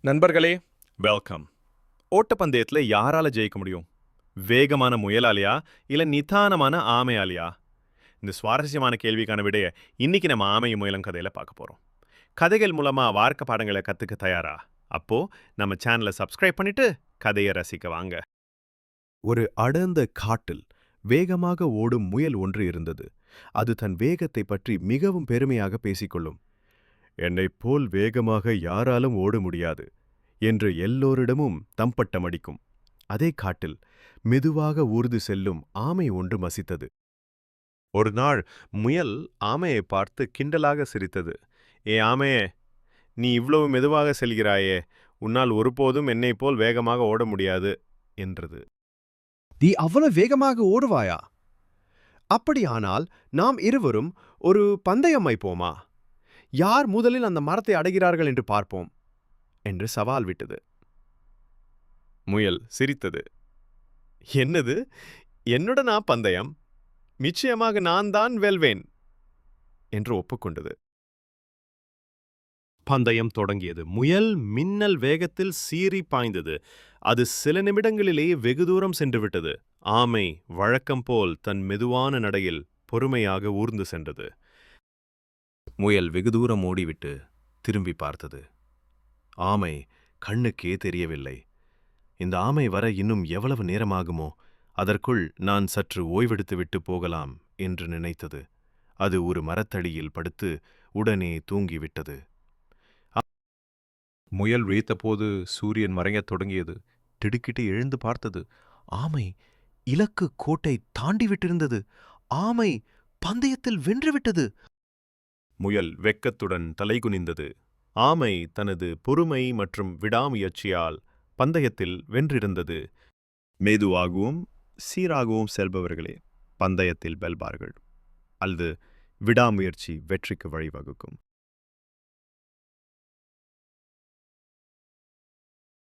நண்பர்களே, வெல்கம். ஓட்டப்பந்தயத்துல யாரால ஜெயிக்க முடியும்? வேகமான முயலாலியா இல்ல நிதானமான ஆமையாலியா? இந்த சுவாரஸ்யமான கேள்விக்கான விடைய இன்னைக்கு நம்ம ஆமையும் முயலும் கதையில பார்க்க போறோம். கதைகள் மூலமா வார்க்க பாடங்களை கத்துக்க தயாரா? அப்போ நம்ம சேனலை சப்ஸ்கிரைப் பண்ணிட்டு கதையை ரசிக்க வாங்க. ஒரு அடர்ந்த காட்டில் வேகமாக ஓடும் முயல் ஒன்று இருந்தது. அது தன் வேகத்தை பற்றி மிகவும் பெருமையாக பேசிக்கொள்ளும். என்னைப் போல் வேகமாக யாராலும் ஓட முடியாது என்று எல்லோரிடமும் தம்பட்டம் அடிக்கும். அதே காட்டில் மெதுவாக ஊர்ந்து செல்லும் ஆமை ஒன்று வசித்தது. ஒரு நாள் முயல் ஆமையை பார்த்து கிண்டலாக சிரித்தது. ஆமையே, நீ இவ்வளவு மெதுவாக செல்கிறாயே, உன்னால் ஒருபோதும் என்னைப் போல் வேகமாக ஓட முடியாது என்றது. நீ அவ்வளவு வேகமாக ஓடுவாயா? அப்படியானால் நாம் இருவரும் ஒரு பந்தயம் வைப்போமா? யார் முதலில் அந்த மரத்தை அடைகிறார்கள் என்று பார்ப்போம் என்று சவால் விட்டது. முயல் சிரித்தது. என்னது, என்னுடனா பந்தயம்? நிச்சயமாக நான் தான் வெல்வேன் என்று ஒப்புக்கொண்டது. பந்தயம் தொடங்கியது. முயல் மின்னல் வேகத்தில் சீறி பாய்ந்தது. அது சில நிமிடங்களிலேயே வெகு தூரம் சென்று விட்டது. ஆமை வழக்கம் போல் தன் மெதுவான நடையில் பொறுமையாக ஊர்ந்து சென்றது. முயல் வெகு தூரம் ஓடிவிட்டு திரும்பி பார்த்தது. ஆமை கண்ணுக்கே தெரியவில்லை. இந்த ஆமை வர இன்னும் எவ்வளவு நேரமாகுமோ? அதற்குள் நான் சற்று ஓய்வெடுத்துவிட்டு போகலாம் என்று நினைத்தது. அது ஒரு மரத்தடியில் படுத்து உடனே தூங்கிவிட்டது. முயல் விழித்தபோது சூரியன் மறையத் தொடங்கியது. திடுக்கிட்டு எழுந்து பார்த்தது. ஆமை இலக்கு கோட்டை தாண்டிவிட்டிருந்தது. ஆமை பந்தயத்தில் வென்றுவிட்டது. முயல் வெட்கத்துடன் தலைகுனிந்தது. ஆமை தனது பொறுமை மற்றும் விடாமுயற்சியால் பந்தயத்தில் வென்றிருந்தது. மெதுவாகவும் சீராகவும் செல்பவர்களே பந்தயத்தில் வெல்வார்கள். அல்லது விடாமுயற்சி வெற்றிக்கு வழிவகுக்கும்.